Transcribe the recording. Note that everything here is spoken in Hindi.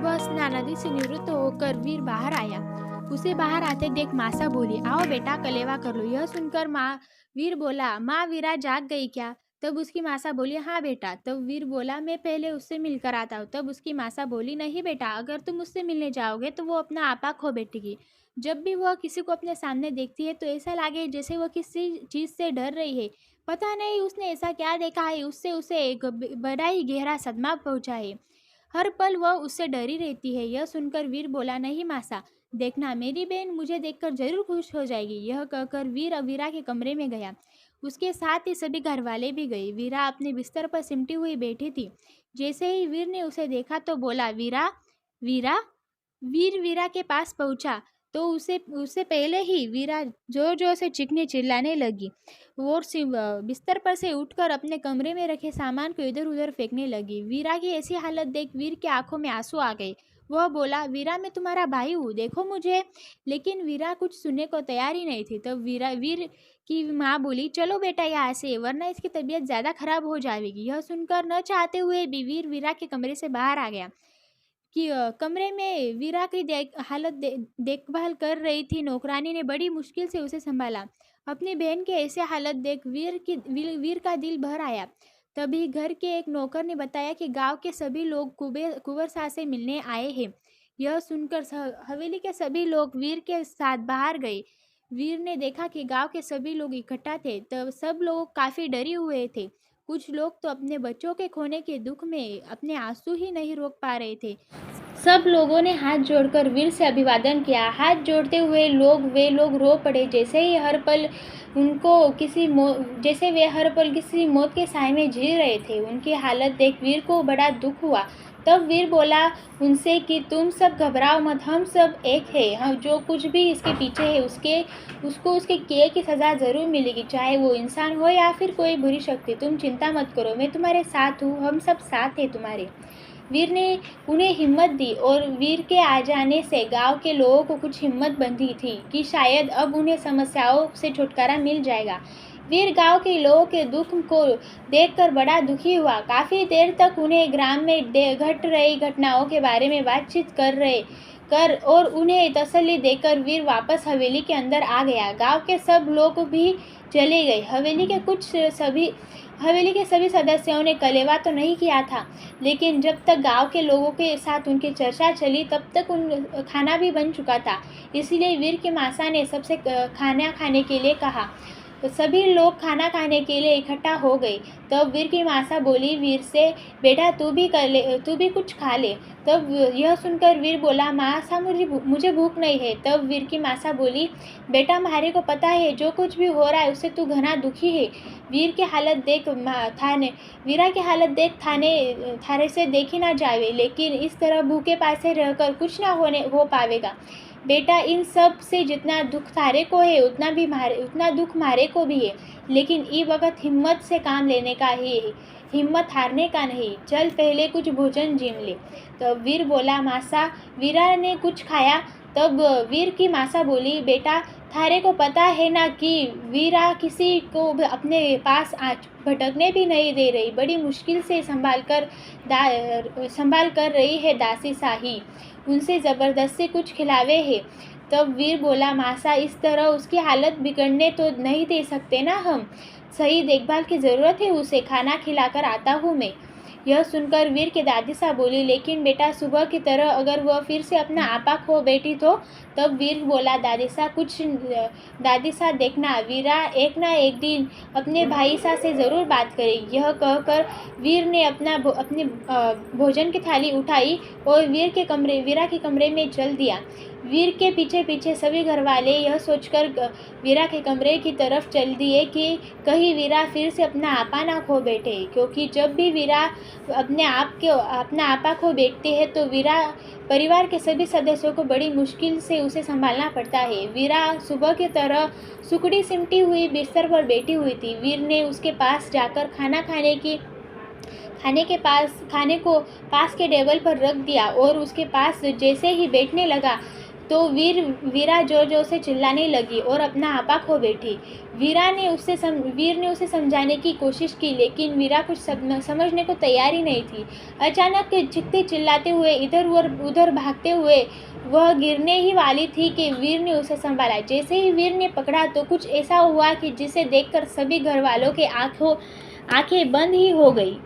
सुबह स्नानादि से निवृत्त होकर वीर बाहर आया। उसे बाहर आते देख मासा बोली, आओ बेटा कलेवा कर लो। यह सुनकर वीर बोला, माँ वीरा जाग गई क्या? तब उसकी मासा बोली, हाँ बेटा। तब वीर बोला, मैं पहले उससे मिलकर आता हूँ। तब उसकी मासा बोली, नहीं बेटा, अगर तुम उससे मिलने जाओगे तो वो अपना आपा खो बैठेगी। जब भी वह किसी को अपने सामने देखती है तो ऐसा लगे जैसे वह किसी चीज से डर रही है। पता नहीं उसने ऐसा क्या देखा है, उससे उसे एक बड़ा ही गहरा सदमा पहुंचा है। हर पल वह उससे डरी रहती है। यह सुनकर वीर बोला, नहीं मासा, देखना मेरी बहन मुझे देखकर जरूर खुश हो जाएगी। यह कहकर वीर वीरा के कमरे में गया। उसके साथ ही सभी घरवाले भी गए। वीरा अपने बिस्तर पर सिमटी हुई बैठी थी। जैसे ही वीर ने उसे देखा तो बोला, वीरा वीरा। वीर वीरा के पास पहुंचा तो उसे उससे पहले ही वीरा जोर जोर से चीखने चिल्लाने लगी। वो बिस्तर पर से उठकर अपने कमरे में रखे सामान को इधर उधर फेंकने लगी। वीरा की ऐसी हालत देख वीर की आंखों में आंसू आ गए। वह बोला, वीरा मैं तुम्हारा भाई हूँ, देखो मुझे। लेकिन वीरा कुछ सुनने को तैयार ही नहीं थी। तब वीर की माँ बोली, चलो बेटा यहाँ से, वरना इसकी तबीयत ज्यादा खराब हो जाएगी। यह सुनकर न चाहते हुए भी वीर वीरा के कमरे से बाहर आ गया। कि कमरे में वीरा की देखभाल कर रही थी नौकरानी ने बड़ी मुश्किल से उसे संभाला। अपनी बहन के ऐसे हालत देख वीर का दिल भर आया। तभी घर के एक नौकर ने बताया कि गांव के सभी लोग कुंवर साहब से मिलने आए हैं। यह सुनकर हवेली के सभी लोग वीर के साथ बाहर गए। वीर ने देखा कि गांव के सभी लोग इकट्ठा थे। तब सब लोग काफी डरे हुए थे। कुछ लोग तो अपने बच्चों के खोने के दुख में अपने आंसू ही नहीं रोक पा रहे थे। सब लोगों ने हाथ जोड़कर वीर से अभिवादन किया। हाथ जोड़ते हुए वे लोग रो पड़े, जैसे वे हर पल किसी मौत के साए में जी रहे थे। उनकी हालत देख वीर को बड़ा दुख हुआ। तब वीर बोला उनसे कि तुम सब घबराओ मत, हम सब एक है। हम जो कुछ भी इसके पीछे है उसको उसके किए की सजा जरूर मिलेगी, चाहे वो इंसान हो या फिर कोई बुरी शक्ति। तुम चिंता मत करो, मैं तुम्हारे साथ हूँ, हम सब साथ हैं तुम्हारे। वीर ने उन्हें हिम्मत दी और वीर के आ जाने से गांव के लोगों को कुछ हिम्मत बंधी थी कि शायद अब उन्हें समस्याओं से छुटकारा मिल जाएगा। वीर गांव के लोगों के दुख को देखकर बड़ा दुखी हुआ। काफी देर तक उन्हें ग्राम में घट रही घटनाओं के बारे में बातचीत कर और उन्हें तसल्ली देकर वीर वापस हवेली के अंदर आ गया। गांव के सब लोग भी चले गए। हवेली के सभी सदस्यों ने कलेवा तो नहीं किया था, लेकिन जब तक गांव के लोगों के साथ उनकी चर्चा चली तब तक खाना भी बन चुका था। इसलिए वीर की मासा ने सबसे खाना खाने के लिए कहा। तो सभी लोग खाना खाने के लिए इकट्ठा हो गए। तब वीर की मासा बोली वीर से, बेटा तू भी कुछ खा ले। तब यह सुनकर वीर बोला, मासा मुझे भूख नहीं है। तब वीर की मासा बोली, बेटा हमारे को पता है जो कुछ भी हो रहा है उससे तू घना दुखी है। वीरा की हालत देख थारे से देखी ना जावे, लेकिन इस तरह भूखे पासे रहकर कुछ ना हो पावेगा। बेटा इन सब से जितना दुख थारे को है उतना दुख मारे को भी है, लेकिन ये वक्त हिम्मत से काम लेने का ही है, हिम्मत हारने का नहीं। चल पहले कुछ भोजन जीम ले। तब वीर बोला, मासा। वीरा ने कुछ खाया। तब वीर की मासा बोली, बेटा थारे को पता है ना कि वीरा किसी को अपने पास भटकने भी नहीं दे रही, बड़ी मुश्किल से संभाल कर रही है दासी साही, उनसे ज़बरदस्ती कुछ खिलावे है। तब वीर बोला, मासा इस तरह उसकी हालत बिगड़ने तो नहीं दे सकते ना हम, सही देखभाल की ज़रूरत है उसे, खाना खिलाकर आता हूँ मैं। यह सुनकर वीर की दादी सा बोली, लेकिन बेटा सुबह की तरह अगर वह फिर से अपना आपा खो बैठी तो? तब वीर बोला, दादी सा देखना, वीरा एक ना एक दिन अपने भाई सा से ज़रूर बात करेगी। यह कहकर वीर ने अपनी भोजन की थाली उठाई और वीरा के कमरे में चल दिया। वीर के पीछे पीछे सभी घरवाले यह सोचकर वीरा के कमरे की तरफ चल दिए कि कहीं वीरा फिर से अपना आपा ना खो बैठे, क्योंकि जब भी वीरा अपना आपा खो बैठती है तो वीरा परिवार के सभी सदस्यों को बड़ी मुश्किल से उसे संभालना पड़ता है। वीरा सुबह की तरह सुकड़ी सिमटी हुई बिस्तर पर बैठी हुई थी। वीर ने उसके पास जाकर खाने को पास के टेबल पर रख दिया और उसके पास जैसे ही बैठने लगा तो वीरा जोर जोर से चिल्लाने लगी और अपना आपा खो बैठी। वीर ने उसे समझाने की कोशिश की, लेकिन वीरा कुछ समझने को तैयार ही नहीं थी। अचानक चीखते चिल्लाते हुए इधर उधर भागते हुए वह गिरने ही वाली थी कि वीर ने उसे संभाला। जैसे ही वीर ने पकड़ा तो कुछ ऐसा हुआ कि जिसे देखकर सभी घर वालों के आंखें बंद ही हो गई।